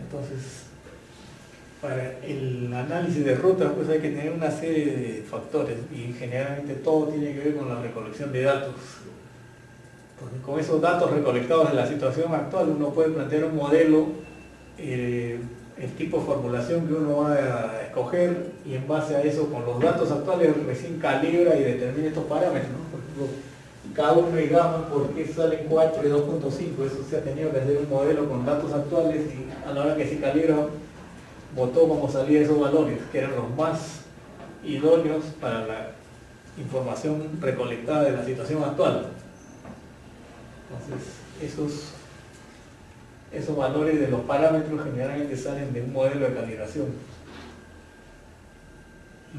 Entonces, para el análisis de rutas pues hay que tener una serie de factores y generalmente todo tiene que ver con la recolección de datos. Entonces, con esos datos recolectados de la situación actual uno puede plantear un modelo, el tipo de formulación que uno va a escoger y en base a eso con los datos actuales recién calibra y determina estos parámetros, ¿no? Por ejemplo, cada uno y gamma, ¿por qué salen 4 y 2.5? Eso se ha tenido que hacer un modelo con datos actuales y a la hora que se calibra votó cómo salían esos valores, que eran los más idóneos para la información recolectada de la situación actual. Entonces, esos valores de los parámetros generalmente salen de un modelo de calibración.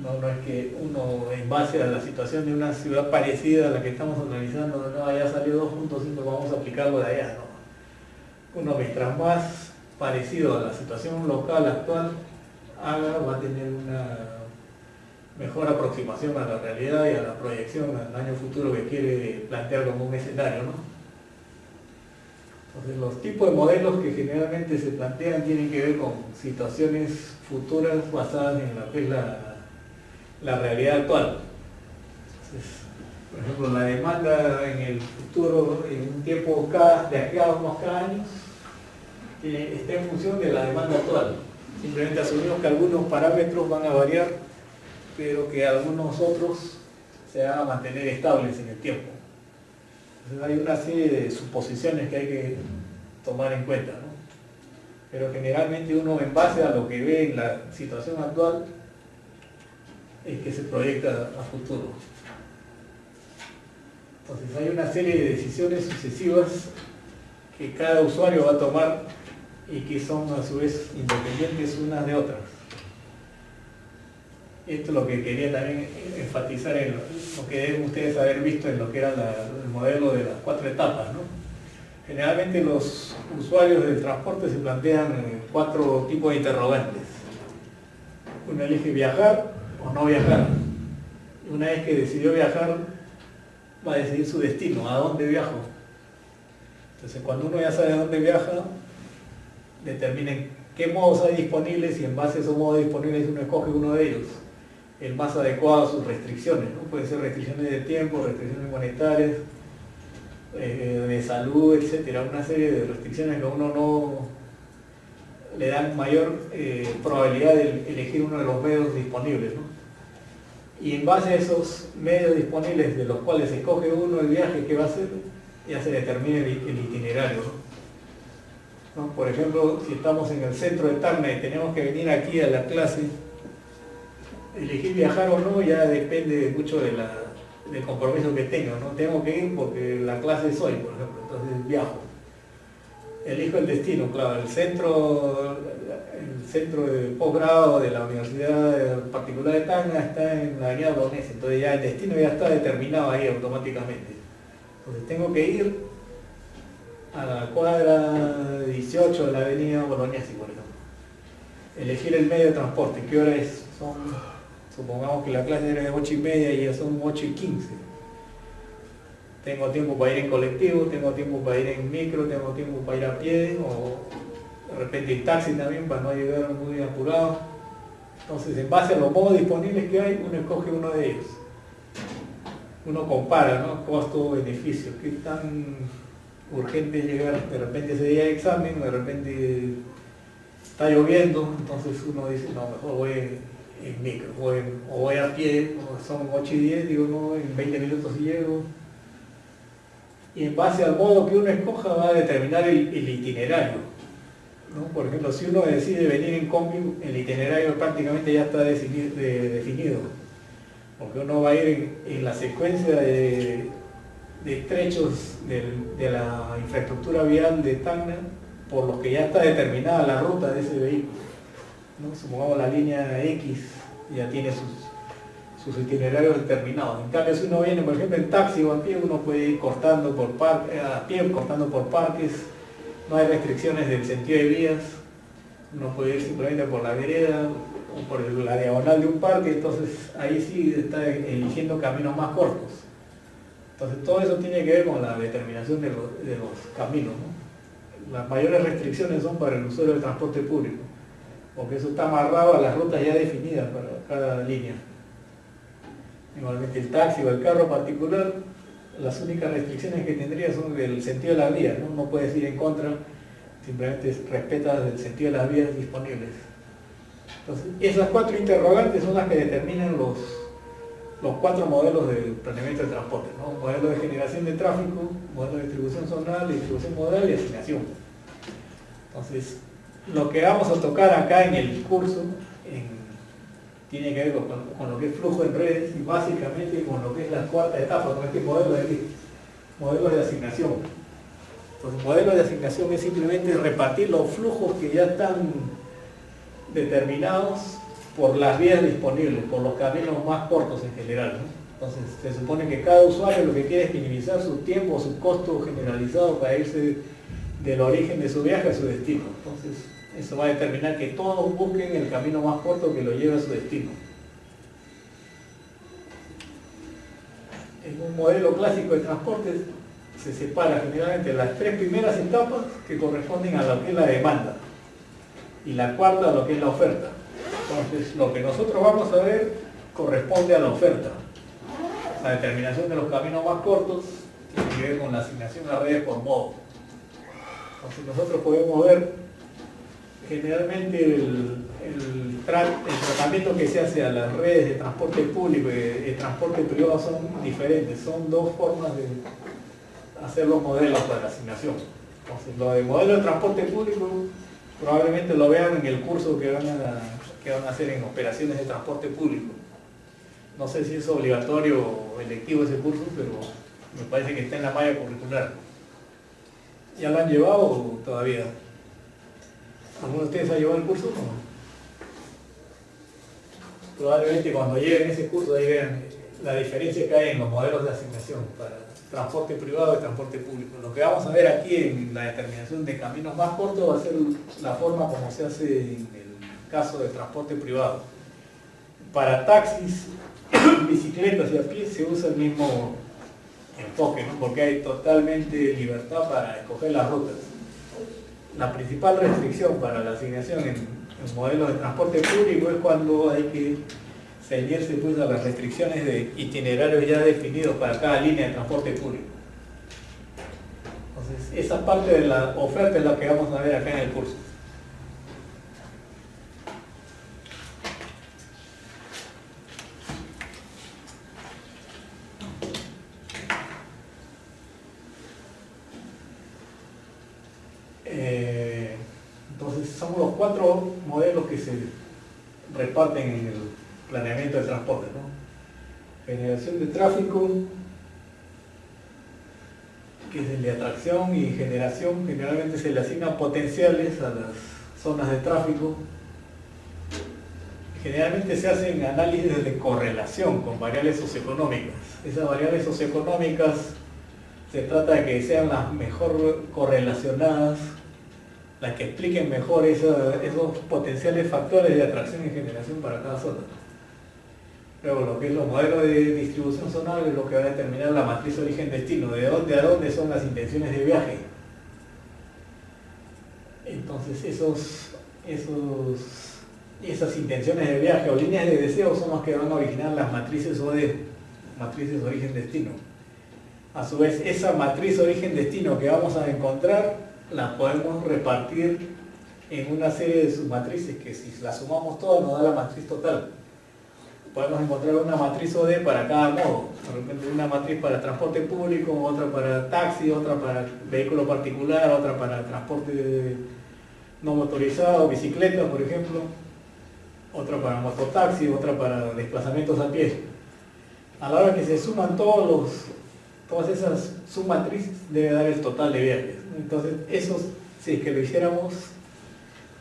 No es que uno, en base a la situación de una ciudad parecida a la que estamos analizando, no, allá salió 2.5, vamos a aplicarlo de allá, no. Uno, mientras más parecido a la situación local actual haga, va a tener una mejor aproximación a la realidad y a la proyección al año futuro que quiere plantear como un escenario, ¿no? Entonces, los tipos de modelos que generalmente se plantean tienen que ver con situaciones futuras basadas en lo que es la realidad actual. Entonces, por ejemplo, la demanda en el futuro, en un tiempo de aquí a unos cada años, está en función de la demanda actual. Simplemente asumimos que algunos parámetros van a variar, pero que algunos otros se van a mantener estables en el tiempo. Entonces hay una serie de suposiciones que hay que tomar en cuenta, ¿no? Pero generalmente uno, en base a lo que ve en la situación actual, es que se proyecta a futuro. Entonces hay una serie de decisiones sucesivas que cada usuario va a tomar y que son a su vez independientes unas de otras. Esto es lo que quería también enfatizar en lo que deben ustedes haber visto en lo que era el modelo de las 4 etapas, ¿no? Generalmente los usuarios del transporte se plantean 4 tipos de interrogantes. Uno elige viajar o no viajar. Y una vez que decidió viajar, va a decidir su destino, a dónde viajo. Entonces, cuando uno ya sabe a dónde viaja, determinen qué modos hay disponibles y en base a esos modos disponibles uno escoge uno de ellos, el más adecuado a sus restricciones, ¿no? Pueden ser restricciones de tiempo, restricciones monetarias, de salud, etcétera, una serie de restricciones que a uno no le dan mayor probabilidad de elegir uno de los medios disponibles, ¿no? Y en base a esos medios disponibles de los cuales se escoge uno el viaje que va a hacer, ya se determina el itinerario, ¿no? Por ejemplo, si estamos en el centro de Tacna y tenemos que venir aquí a la clase, elegir viajar o no ya depende mucho del compromiso que tenga, ¿no? Tengo que ir porque la clase es hoy, por ejemplo, entonces viajo. Elijo el destino, claro, el centro de posgrado de la Universidad Particular de Tacna está en la avenida Bolognesi, entonces ya el destino ya está determinado ahí automáticamente. Entonces tengo que ir a la cuadra 18 de la avenida Bolognesi, por ejemplo. Elegir el medio de transporte, ¿qué hora es? Supongamos que la clase era de 8:30 y ya son 8:15. Tengo tiempo para ir en colectivo, tengo tiempo para ir en micro, tengo tiempo para ir a pie o de repente en taxi también para no llegar muy apurado. Entonces, en base a los modos disponibles que hay, uno escoge uno de ellos. Uno compara, ¿no? Costo-beneficio, qué tan urgente es llegar, de repente ese día de examen, de repente está lloviendo, entonces uno dice, no, mejor voy en micro, o voy a pie, o son 8:10, digo, no, en 20 minutos llego. Y en base al modo que uno escoja va a determinar el itinerario, ¿no? Por ejemplo, si uno decide venir en combi, el itinerario prácticamente ya está definido, porque uno va a ir en la secuencia de trechos de la infraestructura vial de Tacna, por los que ya está determinada la ruta de ese vehículo, ¿no? Supongamos la línea X ya tiene sus itinerarios determinados. En cambio, si uno viene, por ejemplo, en taxi o a pie, uno puede ir cortando cortando por parques, no hay restricciones del sentido de vías, uno puede ir simplemente por la vereda o por la diagonal de un parque, entonces ahí sí está eligiendo caminos más cortos. Entonces todo eso tiene que ver con la determinación de los caminos, ¿no? las mayores restricciones son para el usuario del transporte público, porque eso está amarrado a las rutas ya definidas para cada línea. Igualmente el taxi o el carro particular, las únicas restricciones que tendría son del sentido de las vías, ¿no? No puedes ir en contra, simplemente respetas el sentido de las vías disponibles. Entonces, esas 4 interrogantes son las que determinan los 4 modelos de planeamiento de transporte, ¿no? Modelo de generación de tráfico, modelo de distribución zonal, distribución modal y asignación. Entonces, lo que vamos a tocar acá en el curso tiene que ver con lo que es flujo en redes y básicamente con lo que es la 4ª etapa, con este modelo de asignación. Entonces, modelo de asignación es simplemente repartir los flujos que ya están determinados por las vías disponibles, por los caminos más cortos en general, ¿no? Entonces, se supone que cada usuario lo que quiere es minimizar su tiempo, su costo generalizado para irse del origen de su viaje a su destino. Entonces, eso va a determinar que todos busquen el camino más corto que lo lleve a su destino. En un modelo clásico de transporte se separa generalmente las 3 primeras etapas que corresponden a lo que es la demanda y la 4ª a lo que es la oferta. Entonces, lo que nosotros vamos a ver corresponde a la oferta. La determinación de los caminos más cortos tiene que ver con la asignación a redes por modo. Entonces, nosotros podemos ver generalmente el tratamiento que se hace a las redes de transporte público y de transporte privado son diferentes. Son 2 formas de hacer los modelos para la asignación. Entonces, lo del modelo de transporte público probablemente lo vean en el curso que van a hacer en operaciones de transporte público. No sé si es obligatorio o electivo ese curso, pero me parece que está en la malla curricular. ¿Ya lo han llevado o todavía? ¿Alguno de ustedes ha llevado el curso? No. Probablemente cuando lleguen a ese curso ahí vean la diferencia que hay en los modelos de asignación para transporte privado y transporte público. Lo que vamos a ver aquí en la determinación de caminos más cortos va a ser la forma como se hace en el caso de transporte privado. Para taxis, bicicletas y a pie se usa el mismo enfoque, ¿no? Porque hay totalmente libertad para escoger las rutas. La principal restricción para la asignación en modelos de transporte público es cuando hay que ceñirse pues a las restricciones de itinerarios ya definidos para cada línea de transporte público. Entonces, esa parte de la oferta es la que vamos a ver acá en el curso. Entonces, son los 4 modelos que se reparten en el planeamiento de transporte, ¿no? Generación de tráfico, que es el de atracción y generación, generalmente se le asignan potenciales a las zonas de tráfico. Generalmente se hacen análisis de correlación con variables socioeconómicas. Esas variables socioeconómicas se trata de que sean las mejor correlacionadas, las que expliquen mejor esos potenciales factores de atracción y generación para cada zona. Luego, lo que es los modelos de distribución zonal es lo que va a determinar la matriz origen-destino, de dónde a dónde son las intenciones de viaje. Entonces, esas intenciones de viaje o líneas de deseo son las que van a originar las matrices OD, matrices origen-destino. A su vez, esa matriz origen-destino que vamos a encontrar la podemos repartir en una serie de submatrices que si la sumamos todas nos da la matriz total. Podemos encontrar una matriz OD para cada modo, por ejemplo una matriz para transporte público, otra para taxi, otra para vehículo particular, otra para transporte no motorizado, bicicleta por ejemplo, otra para mototaxi, otra para desplazamientos a pie. A la hora que se suman todas esas submatrices debe dar el total de viajes. Entonces, eso si es que lo hiciéramos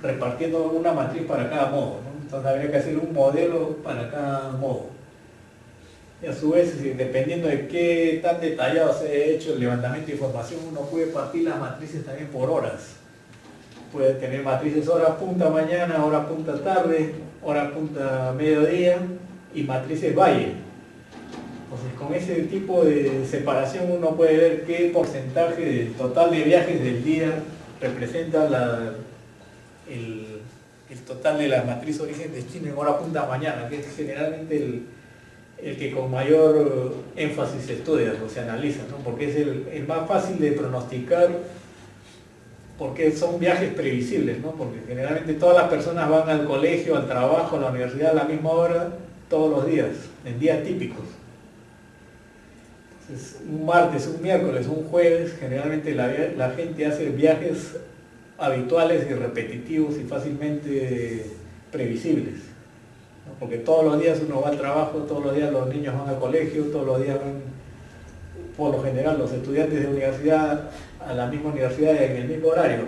repartiendo una matriz para cada modo, ¿no? Entonces habría que hacer un modelo para cada modo. Y a su vez, dependiendo de qué tan detallado se haya hecho el levantamiento de información, uno puede partir las matrices también por horas. Puede tener matrices hora punta mañana, hora punta tarde, hora punta mediodía y matrices valle. Entonces, con ese tipo de separación uno puede ver qué porcentaje del total de viajes del día representa el total de la matriz origen-destino en hora punta mañana, que es generalmente el que con mayor énfasis se estudia o se analiza, ¿no? Porque es el más fácil de pronosticar, porque son viajes previsibles, ¿no? Porque generalmente todas las personas van al colegio, al trabajo, a la universidad a la misma hora, todos los días, en días típicos. Entonces, un martes, un miércoles, un jueves, generalmente la gente hace viajes habituales y repetitivos y fácilmente previsibles, ¿no? Porque todos los días uno va al trabajo, todos los días los niños van al colegio, todos los días van, por lo general, los estudiantes de universidad a la misma universidad en el mismo horario.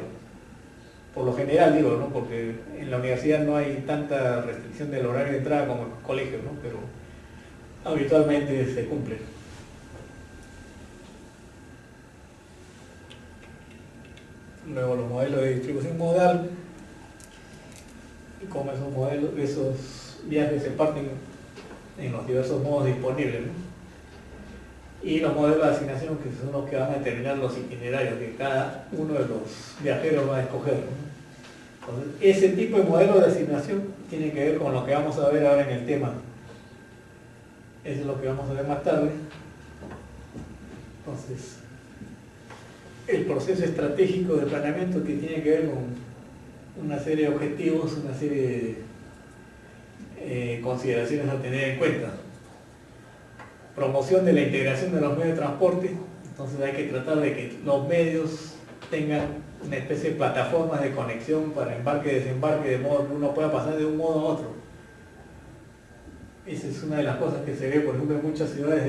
Por lo general digo, ¿no? Porque en la universidad no hay tanta restricción del horario de entrada como en el colegio, ¿no? Pero habitualmente se cumple. Luego los modelos de distribución modal, y cómo esos modelos, esos viajes se parten en los diversos modos disponibles, ¿no? Y los modelos de asignación, que son los que van a determinar los itinerarios que cada uno de los viajeros va a escoger, ¿no? Entonces, ese tipo de modelo de asignación tiene que ver con lo que vamos a ver ahora en el tema. Eso es lo que vamos a ver más tarde. Entonces, el proceso estratégico de planeamiento, que tiene que ver con una serie de objetivos, una serie de consideraciones a tener en cuenta. Promoción de la integración de los medios de transporte, entonces hay que tratar de que los medios tengan una especie de plataformas de conexión para embarque y desembarque, de modo que uno pueda pasar de un modo a otro. Esa es una de las cosas que se ve, por ejemplo, en muchas ciudades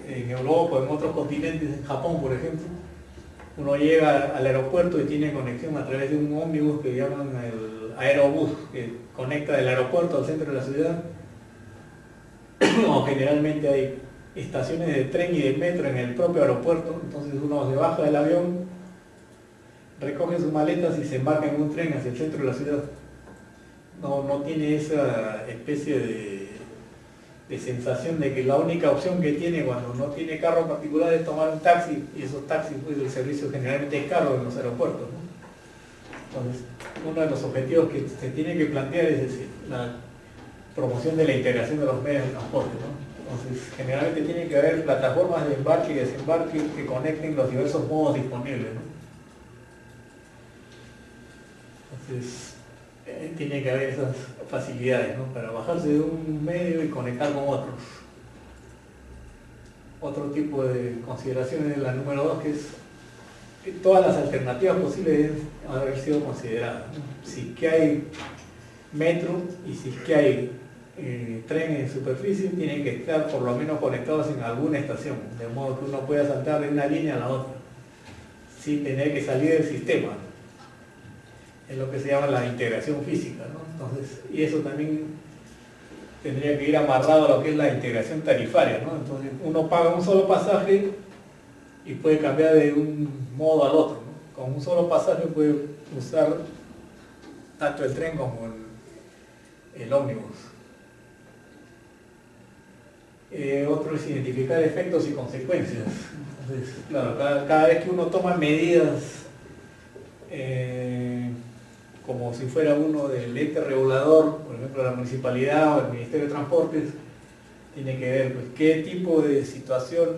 en Europa, en otros continentes, en Japón, por ejemplo. Uno llega al aeropuerto y tiene conexión a través de un ómnibus que llaman el aerobús, que conecta del aeropuerto al centro de la ciudad. O generalmente hay estaciones de tren y de metro en el propio aeropuerto, entonces uno se baja del avión, recoge sus maletas y se embarca en un tren hacia el centro de la ciudad. No tiene esa especie de sensación de que la única opción que tiene cuando no tiene carro particular es tomar un taxi, y esos taxis, pues, el servicio generalmente es caro en los aeropuertos, ¿no? Entonces, uno de los objetivos que se tiene que plantear es la promoción de la integración de los medios de transporte, ¿no? Entonces, generalmente tiene que haber plataformas de embarque y desembarque que conecten los diversos modos disponibles, ¿no? Entonces, tiene que haber esas facilidades, ¿no? Para bajarse de un medio y conectar con otros. Otro tipo de consideraciones es la número 2, que es que todas las alternativas posibles deben haber sido consideradas, ¿no? Si es que hay metro y si es que hay tren en superficie, tienen que estar por lo menos conectados en alguna estación, de modo que uno pueda saltar de una línea a la otra, sin tener que salir del sistema. Es lo que se llama la integración física, ¿no? Entonces, y eso también tendría que ir amarrado a lo que es la integración tarifaria, ¿no? Entonces, uno paga un solo pasaje y puede cambiar de un modo al otro, ¿no? Con un solo pasaje puede usar tanto el tren como el ómnibus. Otro es identificar efectos y consecuencias. Entonces, claro, cada vez que uno toma medidas como si fuera uno del ente regulador, por ejemplo la municipalidad o el Ministerio de Transportes, tiene que ver, pues, qué tipo de situación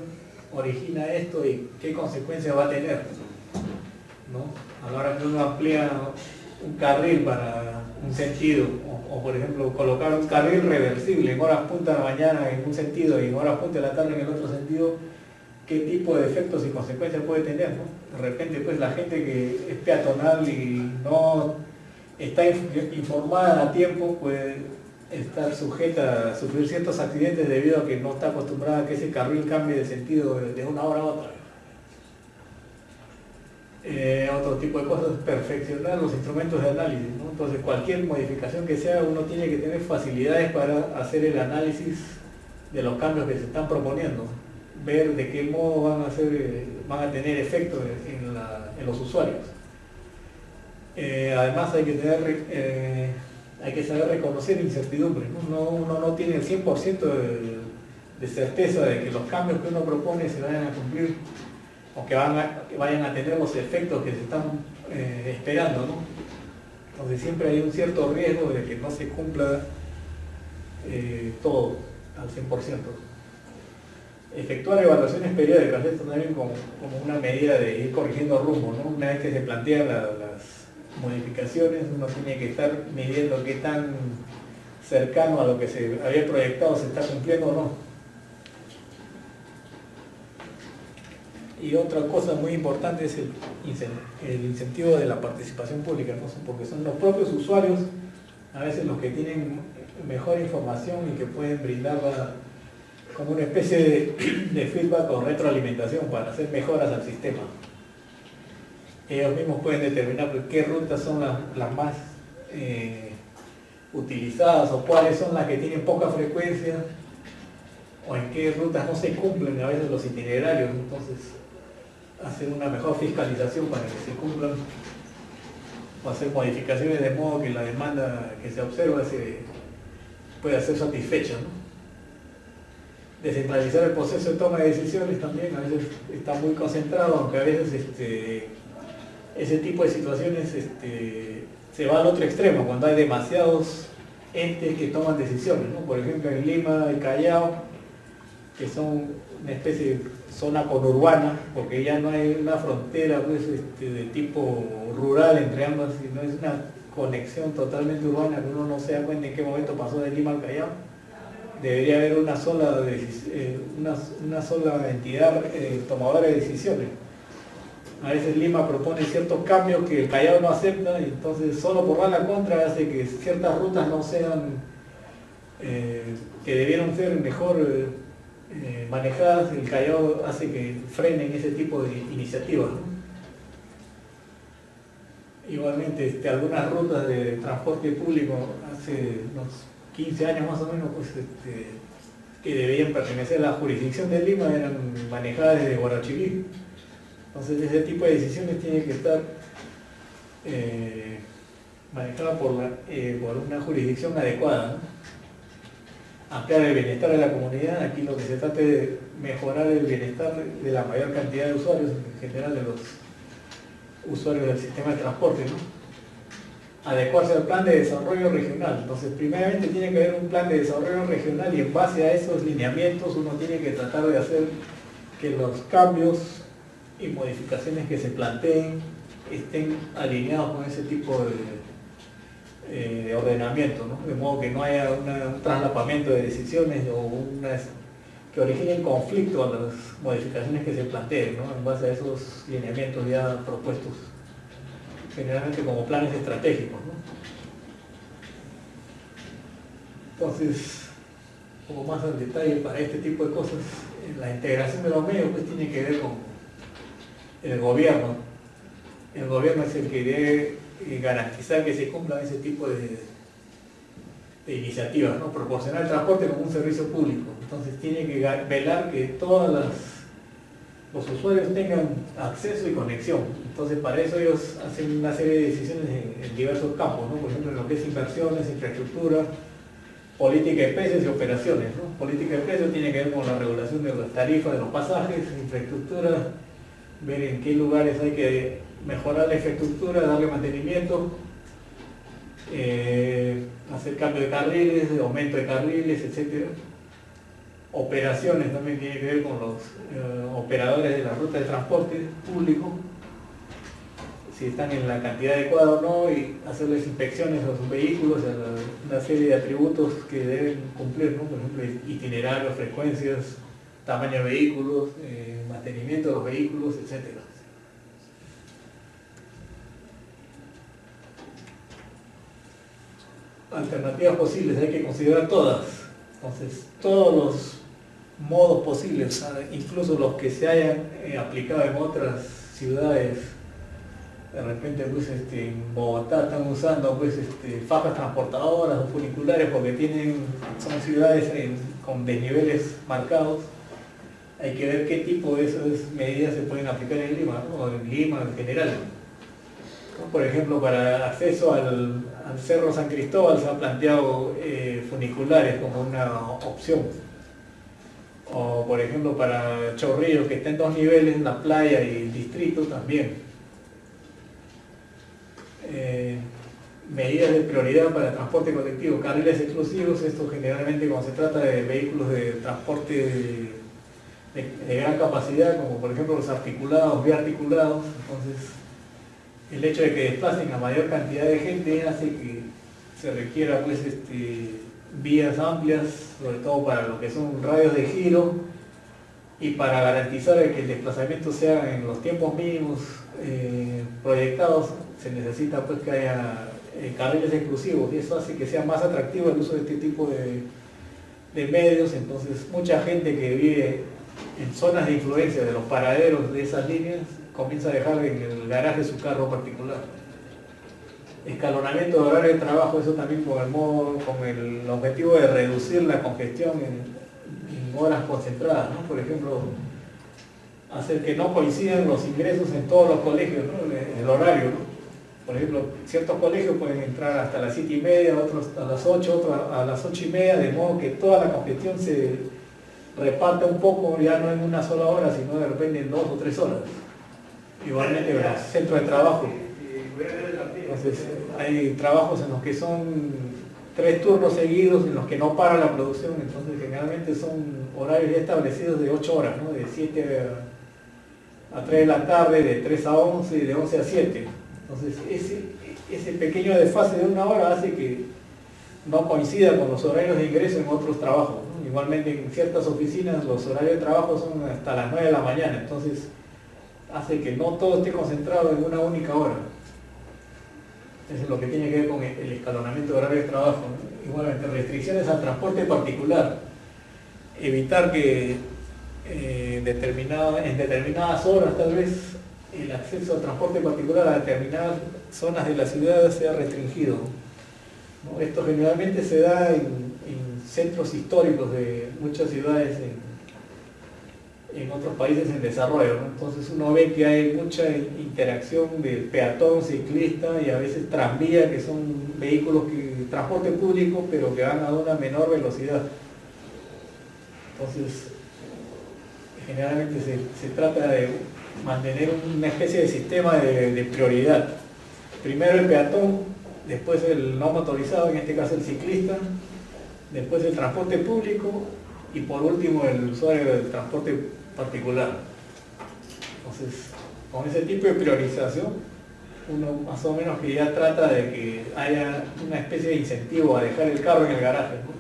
origina esto y qué consecuencias va a tener, ¿no? A la hora que uno amplía un carril para un sentido, o por ejemplo colocar un carril reversible en horas punta de la mañana en un sentido y en horas punta de la tarde en el otro sentido, qué tipo de efectos y consecuencias puede tener, ¿no? De repente, pues, la gente que es peatonal y no está informada a tiempo puede estar sujeta a sufrir ciertos accidentes debido a que no está acostumbrada a que ese carril cambie de sentido de una hora a otra. Otro tipo de cosas es perfeccionar los instrumentos de análisis, ¿no? Entonces, cualquier modificación que se haga, uno tiene que tener facilidades para hacer el análisis de los cambios que se están proponiendo, ver de qué modo van a tener efecto en los usuarios. Además hay que saber reconocer incertidumbre, ¿no? Uno no tiene el 100% de certeza de que los cambios que uno propone se vayan a cumplir, o que vayan a tener los efectos que se están esperando, ¿no? Entonces siempre hay un cierto riesgo de que no se cumpla todo al 100%. Efectuar evaluaciones periódicas, esto también como una medida de ir corrigiendo rumbo, ¿no? Una vez que se plantean las modificaciones, uno tiene que estar midiendo qué tan cercano a lo que se había proyectado se está cumpliendo o no. Y otra cosa muy importante es el incentivo de la participación pública, ¿no? Porque son los propios usuarios a veces los que tienen mejor información y que pueden brindarla como una especie de feedback o retroalimentación para hacer mejoras al sistema. Ellos mismos pueden determinar qué rutas son las más utilizadas o cuáles son las que tienen poca frecuencia o en qué rutas no se cumplen a veces los itinerarios. Entonces, hacer una mejor fiscalización para que se cumplan o hacer modificaciones de modo que la demanda que se observa pueda ser satisfecha, ¿no? Descentralizar el proceso de toma de decisiones también, a veces está muy concentrado, aunque a veces ese tipo de situaciones se va al otro extremo, cuando hay demasiados entes que toman decisiones, ¿no? Por ejemplo, en Lima y Callao, que son una especie de zona conurbana, porque ya no hay una frontera pues, de tipo rural entre ambas, sino es una conexión totalmente urbana que uno no se da cuenta en qué momento pasó de Lima al Callao. Debería haber una sola entidad tomadora de decisiones. A veces Lima propone ciertos cambios que el Callao no acepta y entonces solo por dar la contra hace que ciertas rutas no sean, que debieron ser mejor manejadas. El Callao hace que frenen ese tipo de iniciativas, ¿no? Igualmente algunas rutas de transporte público hace unos 15 años más o menos, pues, que debían pertenecer a la jurisdicción de Lima, eran manejadas desde Huarachiquí. Entonces ese tipo de decisiones tiene que estar manejadas por una jurisdicción adecuada, ¿no? Ampliar el bienestar de la comunidad, aquí lo que se trata es de mejorar el bienestar de la mayor cantidad de usuarios, en general de los usuarios del sistema de transporte, ¿no? Adecuarse al plan de desarrollo regional. Entonces, primeramente tiene que haber un plan de desarrollo regional y en base a esos lineamientos uno tiene que tratar de hacer que los cambios y modificaciones que se planteen estén alineados con ese tipo de ordenamiento, ¿no? De modo que no haya un traslapamiento de decisiones o que originen conflicto a las modificaciones que se planteen, ¿no? En base a esos lineamientos ya propuestos generalmente como planes estratégicos, ¿no? Entonces, como más al detalle para este tipo de cosas, la integración de los medios pues tiene que ver con el gobierno. El gobierno es el que debe garantizar que se cumplan ese tipo de iniciativas, ¿no? Proporcionar el transporte como un servicio público. Entonces tiene que velar que todos los usuarios tengan acceso y conexión. Entonces para eso ellos hacen una serie de decisiones en diversos campos, ¿no? Por ejemplo, en lo que es inversiones, infraestructura, política de precios y operaciones, ¿no? Política de precios tiene que ver con la regulación de las tarifas de los pasajes, infraestructura, ver en qué lugares hay que mejorar la infraestructura, darle mantenimiento, hacer cambio de carriles, aumento de carriles, etc. Operaciones también tiene que ver con los operadores de la ruta de transporte público, si están en la cantidad adecuada o no, y hacerles inspecciones a sus vehículos, a una serie de atributos que deben cumplir, ¿no? Por ejemplo, itinerarios, frecuencias, tamaño de vehículos, mantenimiento de los vehículos, etc. Alternativas posibles, hay que considerar todas. Entonces, todos los modos posibles, incluso los que se hayan aplicado en otras ciudades. De repente pues, en Bogotá están usando pues, fajas transportadoras o funiculares porque son ciudades con desniveles marcados. Hay que ver qué tipo de esas medidas se pueden aplicar en Lima, ¿no? O en Lima en general. Por ejemplo, para acceso al Cerro San Cristóbal se han planteado funiculares como una opción. O por ejemplo para Chorrillos, que está en 2 niveles, la playa y el distrito también. Medidas de prioridad para el transporte colectivo, carriles exclusivos, esto generalmente cuando se trata de vehículos de transporte de gran capacidad, como por ejemplo los articulados, biarticulados. Entonces el hecho de que desplacen a mayor cantidad de gente hace que se requiera pues vías amplias, sobre todo para lo que son radios de giro, y para garantizar que el desplazamiento sea en los tiempos mínimos proyectados, se necesita pues que haya carriles exclusivos, y eso hace que sea más atractivo el uso de este tipo de medios. Entonces mucha gente que vive en zonas de influencia de los paraderos de esas líneas comienza a dejar en el garaje su carro particular. Escalonamiento de horario de trabajo, eso también con el objetivo de reducir la congestión en horas concentradas, ¿no? Por ejemplo, hacer que no coincidan los ingresos en todos los colegios, ¿no? El horario, ¿no? Por ejemplo, ciertos colegios pueden entrar hasta las 7:30, otros a las 8, otros a las 8:30, de modo que toda la congestión se reparte un poco, ya no en una sola hora, sino de repente en 2 o 3 horas. Igualmente en los centros de trabajo. Entonces, hay trabajos en los que son 3 turnos seguidos, en los que no para la producción, entonces generalmente son horarios ya establecidos de 8 horas, ¿no? De 7 a 3 de la tarde, de 3 a 11 y de 11 a 7. Entonces, ese pequeño desfase de 1 hora hace que no coincida con los horarios de ingreso en otros trabajos, ¿no? Igualmente en ciertas oficinas los horarios de trabajo son hasta las 9 de la mañana, entonces hace que no todo esté concentrado en una única hora. Eso es lo que tiene que ver con el escalonamiento de horario de trabajo, ¿no? Igualmente, restricciones al transporte particular. Evitar que en determinadas horas tal vez el acceso al transporte particular a determinadas zonas de la ciudad sea restringido, ¿no? Esto generalmente se da en centros históricos de muchas ciudades en otros países en desarrollo, ¿no? Entonces uno ve que hay mucha interacción de peatón, ciclista y a veces tranvía, que son vehículos que transporte público pero que van a una menor velocidad. Entonces generalmente se trata de mantener una especie de sistema de prioridad. Primero el peatón, después el no motorizado, en este caso el ciclista, después el transporte público y por último el usuario del transporte particular. Entonces, con ese tipo de priorización, uno más o menos que ya trata de que haya una especie de incentivo a dejar el carro en el garaje, ¿no?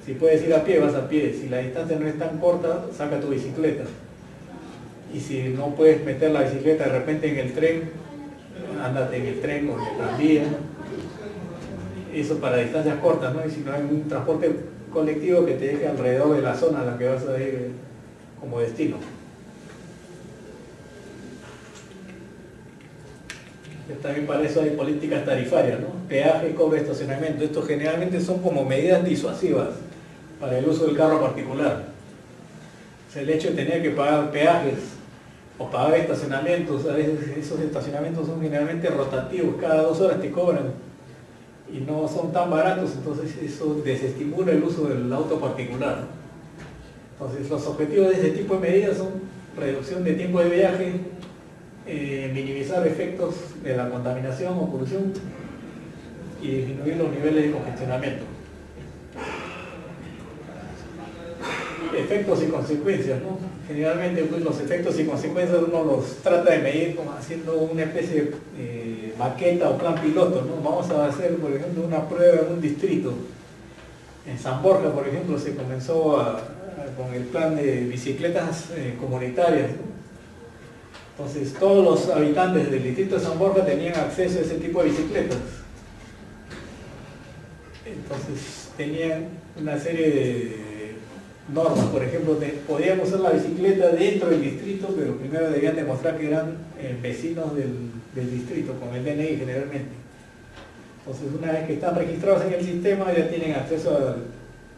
Si puedes ir a pie, vas a pie. Si la distancia no es tan corta, saca tu bicicleta. Y si no puedes meter la bicicleta de repente en el tren, ándate en el tren o en el tranvía. Eso para distancias cortas, ¿no? Y si no hay un transporte colectivo que te deje alrededor de la zona a la que vas a ir como destino. También para eso hay políticas tarifarias, ¿no? Peaje, cobro de estacionamiento. Estos generalmente son como medidas disuasivas para el uso del carro particular. O sea, el hecho de tener que pagar peajes o pagar estacionamientos, a veces esos estacionamientos son generalmente rotativos, cada 2 horas te cobran y no son tan baratos, entonces eso desestimula el uso del auto particular, ¿no? Entonces los objetivos de este tipo de medidas son reducción de tiempo de viaje, minimizar efectos de la contaminación o polución y disminuir los niveles de congestionamiento. Efectos y consecuencias, ¿no? Generalmente pues, los efectos y consecuencias uno los trata de medir como haciendo una especie de maqueta o plan piloto, ¿no? Vamos a hacer, por ejemplo, una prueba en un distrito. En San Borja, por ejemplo, se comenzó con el plan de bicicletas comunitarias, ¿no? Entonces todos los habitantes del distrito de San Borja tenían acceso a ese tipo de bicicletas. Entonces tenían una serie de normas, por ejemplo, podían usar la bicicleta dentro del distrito, pero primero debían demostrar que eran vecinos del distrito, con el DNI generalmente. Entonces una vez que están registrados en el sistema ya tienen acceso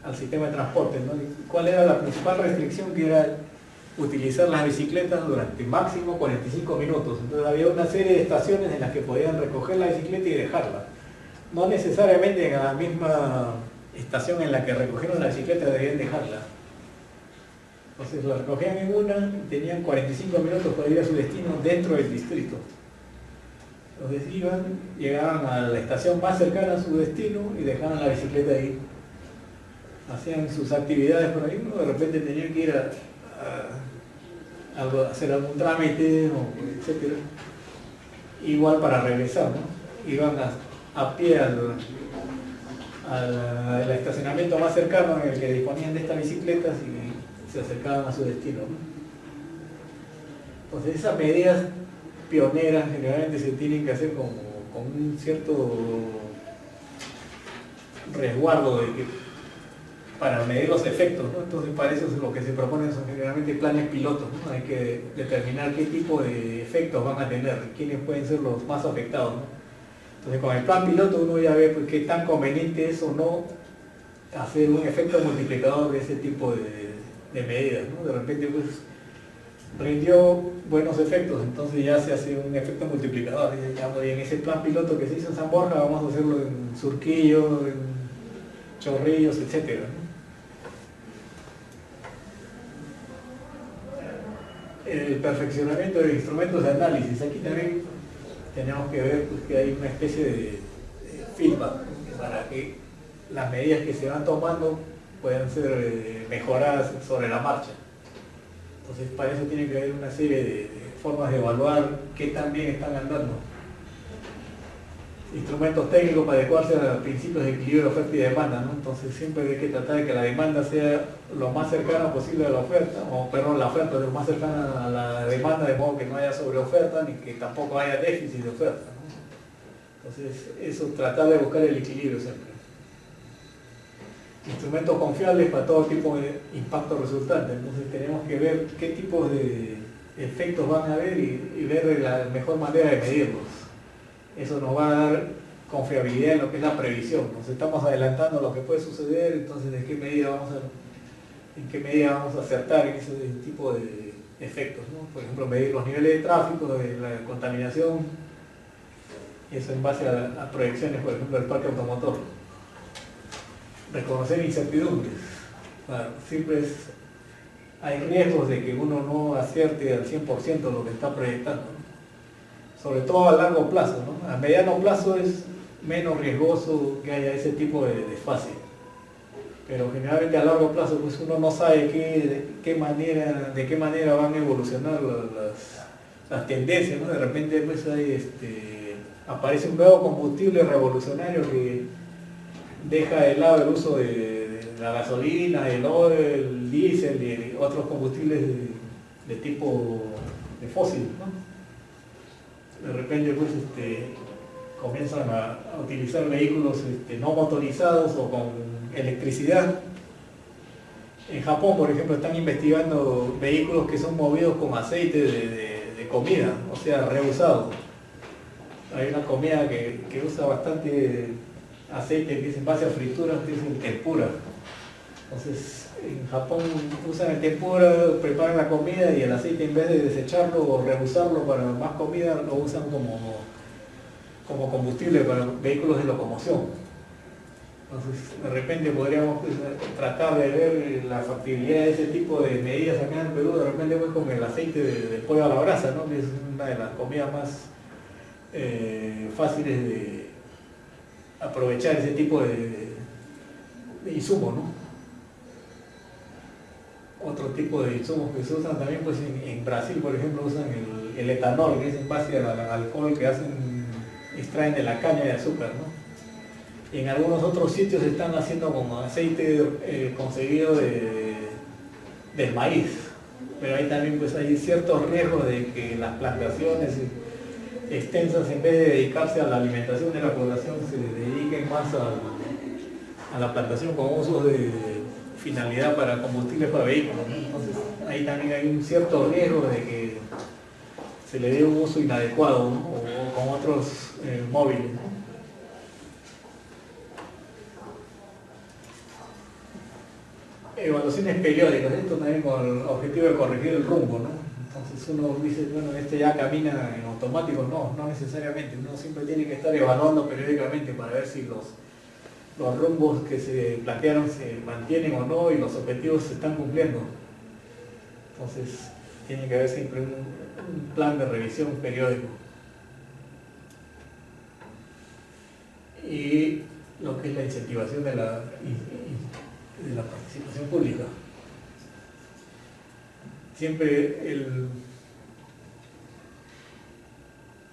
al sistema de transporte, ¿no? ¿Cuál era la principal restricción? Que era utilizar las bicicletas durante máximo 45 minutos. Entonces había una serie de estaciones en las que podían recoger la bicicleta y dejarla. No necesariamente en la misma estación en la que recogieron la bicicleta debían dejarla. Entonces la recogían en una y tenían 45 minutos para ir a su destino dentro del distrito. Entonces iban, llegaban a la estación más cercana a su destino y dejaban la bicicleta ahí. Hacían sus actividades por ahí, ¿no? De repente tenían que ir a hacer algún trámite, etc. Igual para regresar, ¿no? Iban a pie al estacionamiento más cercano en el que disponían de estas bicicletas y se acercaban a su destino, ¿no? Entonces esas medidas pioneras generalmente se tienen que hacer con un cierto resguardo para medir los efectos, ¿no? Entonces para eso lo que se proponen son generalmente planes pilotos, ¿no? Hay que determinar qué tipo de efectos van a tener, quiénes pueden ser los más afectados, ¿no? Entonces con el plan piloto uno ya ve pues, qué tan conveniente es o no hacer un efecto multiplicador de ese tipo de medidas, ¿no? De repente pues rindió buenos efectos, entonces ya se hace un efecto multiplicador. Y en ese plan piloto que se hizo en San Borja vamos a hacerlo en Surquillo, en Chorrillos, etc., ¿no? El perfeccionamiento de instrumentos de análisis. Aquí también tenemos que ver pues, que hay una especie de feedback para que las medidas que se van tomando puedan ser mejoradas sobre la marcha. Entonces para eso tiene que haber una serie de formas de evaluar qué tan bien están andando. Instrumentos técnicos para adecuarse a los principios de equilibrio de oferta y demanda, ¿no? Entonces siempre hay que tratar de que la demanda sea lo más cercana posible a la oferta, o perdón, la oferta lo más cercana a la demanda, de modo que no haya sobreoferta ni que tampoco haya déficit de oferta, ¿no? Entonces eso, tratar de buscar el equilibrio siempre. Instrumentos confiables para todo tipo de impacto resultante. Entonces tenemos que ver qué tipos de efectos van a haber y ver la mejor manera de medirlos. Eso nos va a dar confiabilidad en lo que es la previsión. Nos estamos adelantando lo que puede suceder, entonces en qué medida vamos a acertar en ese tipo de efectos, ¿no? Por ejemplo, medir los niveles de tráfico, de la contaminación, y eso en base a proyecciones, por ejemplo, del parque automotor. Reconocer incertidumbres. Claro, siempre hay riesgos de que uno no acierte al 100% lo que está proyectando, ¿no? Sobre todo a largo plazo, ¿no? A mediano plazo es menos riesgoso que haya ese tipo de desfase. Pero generalmente a largo plazo pues uno no sabe de qué manera van a evolucionar las tendencias, ¿no? De repente pues aparece un nuevo combustible revolucionario que deja de lado el uso de la gasolina, el oil, el diésel y otros combustibles de tipo de fósil, ¿no? De repente pues comienzan a utilizar vehículos no motorizados o con electricidad. En Japón, por ejemplo, están investigando vehículos que son movidos con aceite de comida, o sea, reusado. Hay una comida que usa bastante aceite, que es en base a frituras, que es el tempura. Entonces, en Japón usan el tempura, preparan la comida y el aceite, en vez de desecharlo o reusarlo para más comida, lo usan como combustible para vehículos de locomoción. Entonces, de repente podríamos pues, tratar de ver la factibilidad de ese tipo de medidas acá en Perú, de repente pues, con el aceite de pollo a la brasa, ¿no? Que es una de las comidas más fáciles de aprovechar ese tipo de insumos, ¿no? Otro tipo de insumos que se usan también, pues en Brasil, por ejemplo, usan el etanol, que es en base al alcohol que extraen de la caña de azúcar, ¿no? Y en algunos otros sitios se están haciendo con aceite conseguido del maíz, pero ahí también pues hay ciertos riesgos de que las plantaciones extensas, en vez de dedicarse a la alimentación de la población, se dediquen más a la plantación con usos de finalidad para combustibles para vehículos, ¿no? Entonces ahí también hay un cierto riesgo de que se le dé un uso inadecuado, ¿no? O con otros móviles, ¿no? Evaluaciones periódicas, esto también con el objetivo de corregir el rumbo, ¿no? Entonces uno dice, bueno, ya camina en automático. No necesariamente, uno siempre tiene que estar evaluando periódicamente para ver si los rumbos que se plantearon se mantienen o no y los objetivos se están cumpliendo. Entonces tiene que haber siempre un plan de revisión periódico. Y lo que es la incentivación de la participación pública. Siempre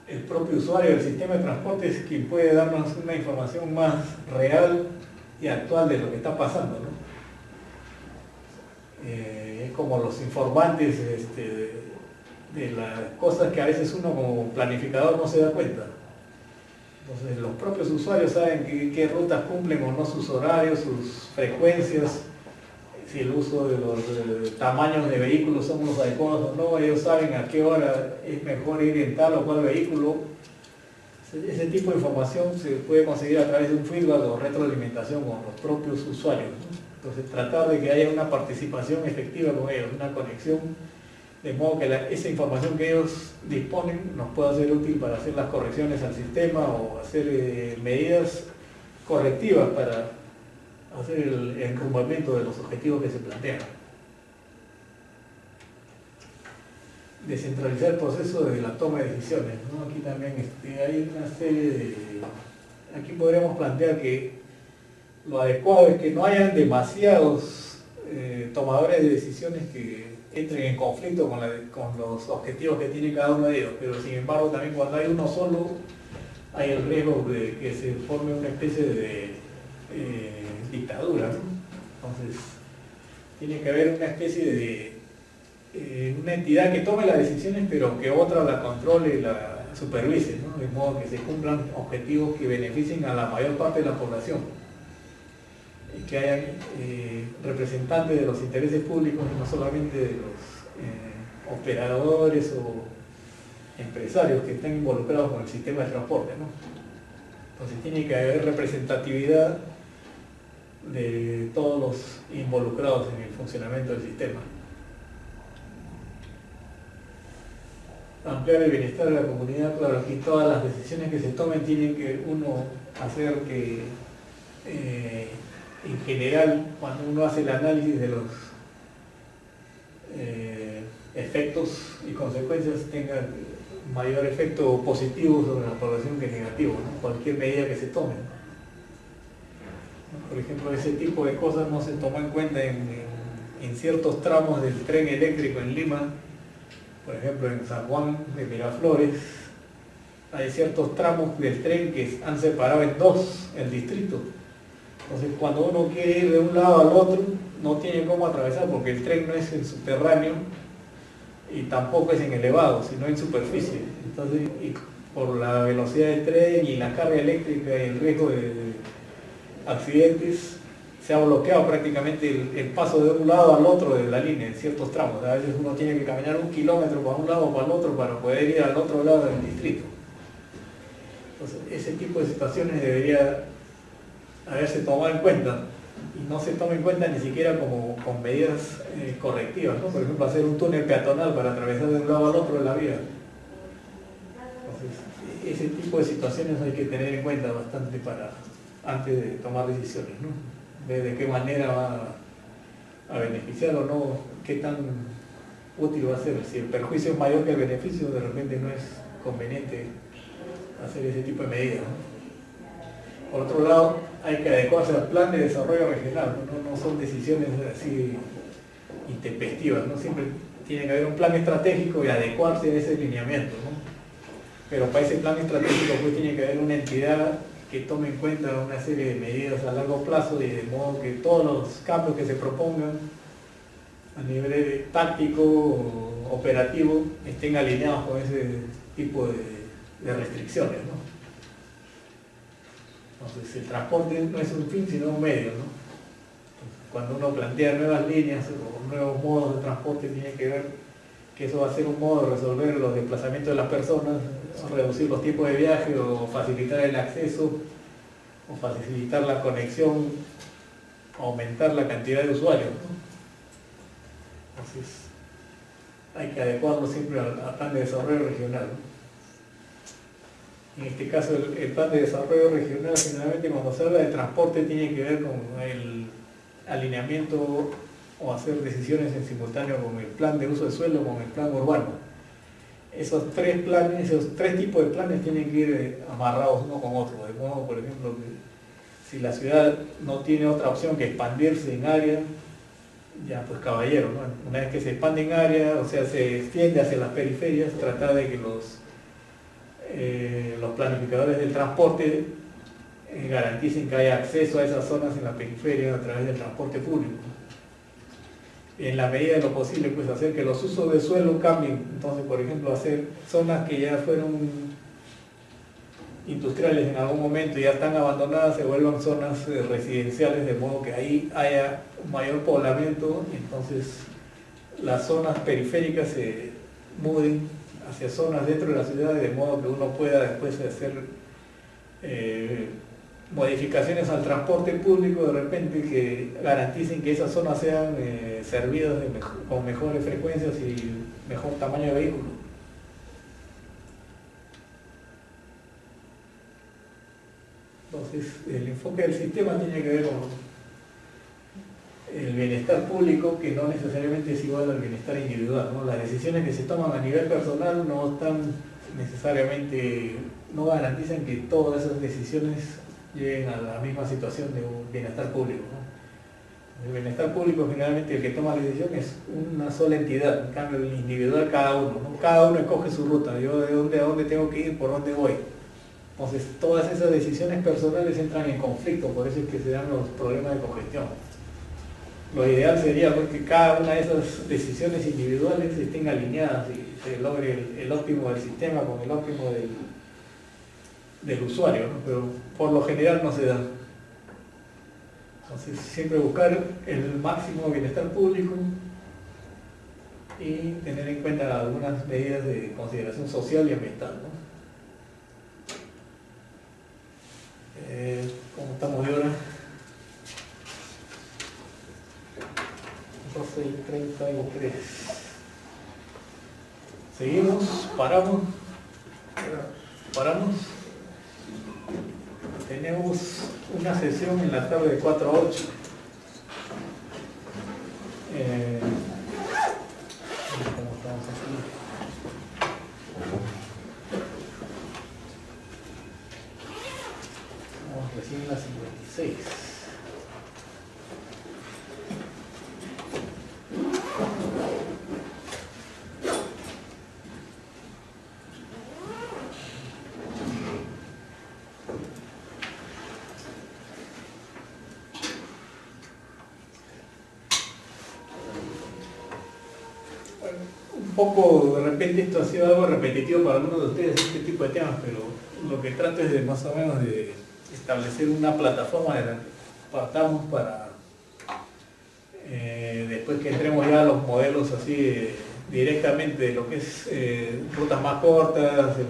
el propio usuario del sistema de transporte es quien puede darnos una información más real y actual de lo que está pasando, ¿no? Es como los informantes de las cosas que a veces uno como planificador no se da cuenta. Entonces los propios usuarios saben qué rutas cumplen o no sus horarios, sus frecuencias, si el uso de los tamaños de vehículos son los adecuados o no, ellos saben a qué hora es mejor ir en tal o cual vehículo. Ese tipo de información se puede conseguir a través de un feedback o retroalimentación con los propios usuarios, ¿no? Entonces tratar de que haya una participación efectiva con ellos, una conexión, de modo que esa información que ellos disponen nos pueda ser útil para hacer las correcciones al sistema o hacer medidas correctivas para hacer el enrumbamiento de los objetivos que se plantean. Descentralizar el proceso de la toma de decisiones, ¿no? Aquí también hay una serie de... Aquí podríamos plantear que lo adecuado es que no hayan demasiados tomadores de decisiones que entren en conflicto con los objetivos que tiene cada uno de ellos, pero sin embargo también cuando hay uno solo hay el riesgo de que se forme una especie de dictadura, ¿no? Entonces tiene que haber una especie de una entidad que tome las decisiones pero que otra la controle y la supervise, ¿no? De modo que se cumplan objetivos que beneficien a la mayor parte de la población y que hayan representantes de los intereses públicos y no solamente de los operadores o empresarios que están involucrados con el sistema de transporte, ¿no? Entonces tiene que haber representatividad de todos los involucrados en el funcionamiento del sistema. Ampliar el bienestar de la comunidad, claro, aquí todas las decisiones que se tomen tienen que hacer que en general, cuando uno hace el análisis de los efectos y consecuencias, tenga mayor efecto positivo sobre la población que negativo, ¿no? Cualquier medida que se tome. Por ejemplo, ese tipo de cosas no se tomó en cuenta en ciertos tramos del tren eléctrico en Lima. Por ejemplo, en San Juan de Miraflores hay ciertos tramos del tren que han separado en dos el distrito. Entonces, cuando uno quiere ir de un lado al otro, no tiene cómo atravesar porque el tren no es en subterráneo y tampoco es en elevado, sino en superficie. Entonces, y por la velocidad del tren y la carga eléctrica y el riesgo de accidentes, se ha bloqueado prácticamente el paso de un lado al otro de la línea en ciertos tramos. A veces uno tiene que caminar 1 kilómetro para un lado o para el otro para poder ir al otro lado del distrito. Entonces, ese tipo de situaciones debería haberse tomado en cuenta y no se toma en cuenta ni siquiera como con medidas correctivas, ¿no? Por ejemplo, hacer un túnel peatonal para atravesar de un lado al otro de la vía. Entonces, ese tipo de situaciones hay que tener en cuenta bastante antes de tomar decisiones, ¿no? De qué manera va a beneficiar o no, qué tan útil va a ser. Si el perjuicio es mayor que el beneficio, de repente no es conveniente hacer ese tipo de medidas, ¿no? Por otro lado, hay que adecuarse al plan de desarrollo regional, ¿no? No son decisiones así intempestivas, ¿no? Siempre tiene que haber un plan estratégico y adecuarse a ese lineamiento, ¿no? Pero para ese plan estratégico pues tiene que haber una entidad que tome en cuenta una serie de medidas a largo plazo y de modo que todos los cambios que se propongan a nivel táctico o operativo estén alineados con ese tipo de restricciones, ¿no? Entonces el transporte no es un fin sino un medio, ¿no? Entonces, cuando uno plantea nuevas líneas o nuevos modos de transporte, tiene que ver que eso va a ser un modo de resolver los desplazamientos de las personas, reducir los tiempos de viaje o facilitar el acceso o facilitar la conexión, aumentar la cantidad de usuarios, ¿no? Entonces hay que adecuarlo siempre al plan de desarrollo regional, ¿no? En este caso el plan de desarrollo regional generalmente cuando se habla de transporte tiene que ver con el alineamiento o hacer decisiones en simultáneo con el plan de uso de suelo, con el plan urbano. Esos tres planes, esos tres tipos de planes tienen que ir amarrados uno con otro, de modo, por ejemplo, que si la ciudad no tiene otra opción que expandirse en área, ya pues caballero, ¿no? Una vez que se expande en área, o sea, se extiende hacia las periferias, tratar de que los planificadores del transporte garanticen que haya acceso a esas zonas en la periferia a través del transporte público. En la medida de lo posible, pues hacer que los usos de suelo cambien. Entonces, por ejemplo, hacer zonas que ya fueron industriales en algún momento y ya están abandonadas, se vuelvan zonas residenciales, de modo que ahí haya un mayor poblamiento, y entonces las zonas periféricas se muden hacia zonas dentro de la ciudad, de modo que uno pueda después hacer modificaciones al transporte público de repente que garanticen que esas zonas sean servidas con mejores frecuencias y mejor tamaño de vehículo. Entonces, el enfoque del sistema tiene que ver con el bienestar público, que no necesariamente es igual al bienestar individual, ¿no? Las decisiones que se toman a nivel personal no están necesariamente, no garantizan que todas esas decisiones lleguen a la misma situación de un bienestar público, ¿no? El bienestar público, generalmente el que toma la decisión es una sola entidad, en cambio el individual cada uno, ¿no? Cada uno escoge su ruta, yo de dónde a dónde tengo que ir, por dónde voy. Entonces todas esas decisiones personales entran en conflicto, por eso es que se dan los problemas de congestión. Lo ideal sería que cada una de esas decisiones individuales estén alineadas y se logre el óptimo del sistema con el óptimo del usuario, ¿no? Pero por lo general no se da. Entonces siempre buscar el máximo bienestar público y tener en cuenta algunas medidas de consideración social y ambiental, ¿no? ¿Cómo estamos de hora? 12:33. Seguimos, paramos. Tenemos una sesión en la tarde de 4 a 8. ¿Cómo estamos aquí? Estamos recién en la 56. Un poco, de repente esto ha sido algo repetitivo para algunos de ustedes, este tipo de temas, pero lo que trato es de más o menos de establecer una plataforma de la que partamos para después que entremos ya a los modelos así directamente de lo que es rutas más cortas, el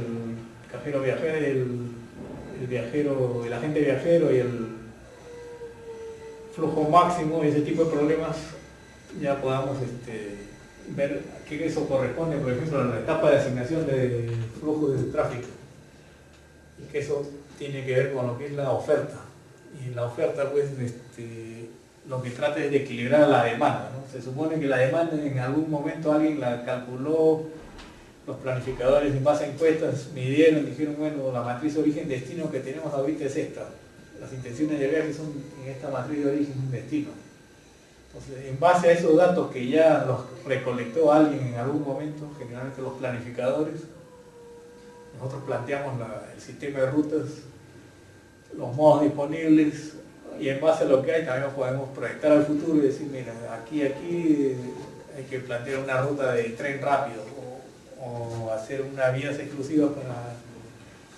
cajero viajero, el viajero, el agente viajero y el flujo máximo y ese tipo de problemas, ya podamos ver que eso corresponde, por ejemplo, a la etapa de asignación de flujos de tráfico, y que eso tiene que ver con lo que es la oferta. Y en la oferta, pues, lo que trata es de equilibrar la demanda, ¿no? Se supone que la demanda en algún momento alguien la calculó, los planificadores en base a encuestas midieron, dijeron, bueno, la matriz de origen-destino que tenemos ahorita es esta, las intenciones de viaje son en esta matriz de origen-destino. Entonces, en base a esos datos que ya los recolectó alguien en algún momento, generalmente los planificadores, nosotros planteamos el sistema de rutas, los modos disponibles, y en base a lo que hay también podemos proyectar al futuro y decir, mira, aquí hay que plantear una ruta de tren rápido o hacer unas vías exclusivas para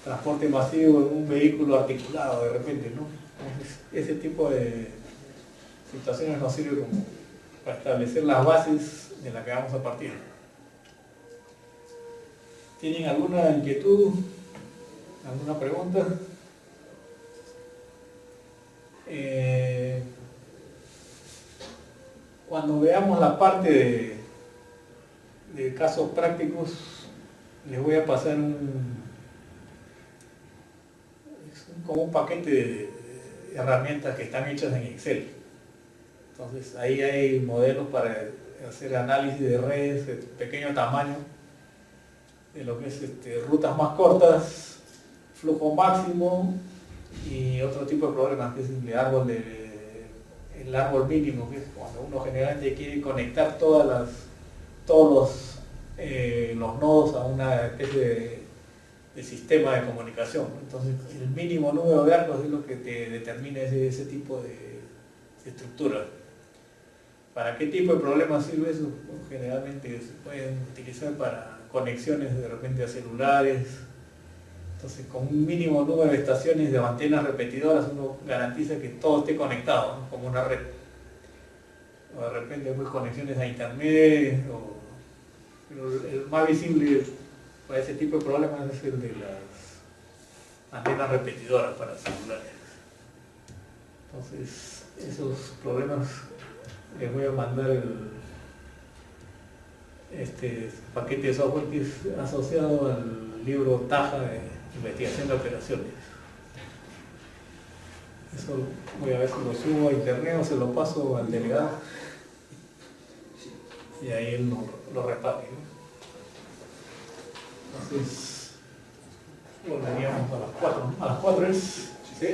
transporte masivo en un vehículo articulado de repente, ¿no? Entonces, ese tipo de situaciones nos sirven como para establecer las bases de las que vamos a partir. ¿Tienen alguna inquietud? ¿Alguna pregunta? Cuando veamos la parte de casos prácticos, les voy a pasar como un paquete de herramientas que están hechas en Excel. Entonces ahí hay modelos para hacer análisis de redes de pequeño tamaño, de lo que es rutas más cortas, flujo máximo y otro tipo de problemas, que es el árbol mínimo, que es cuando uno generalmente quiere conectar todos los nodos a una especie de sistema de comunicación. Entonces el mínimo número de arcos es lo que te determina ese tipo de estructura. ¿Para qué tipo de problemas sirve eso? Bueno, generalmente se pueden utilizar para conexiones de repente a celulares. Entonces, con un mínimo número de estaciones de antenas repetidoras uno garantiza que todo esté conectado, ¿no? Como una red. O de repente pues, conexiones a internet. Pero el más visible para ese tipo de problemas es el de las antenas repetidoras para celulares. Entonces, esos problemas les voy a mandar este paquete de software que es asociado al libro Taja de investigación de operaciones. Eso voy a ver si lo subo a internet o se lo paso al delegado y ahí él lo reparte, ¿no? Entonces volveríamos a las 4, ¿no? A las 4 es, ¿sí?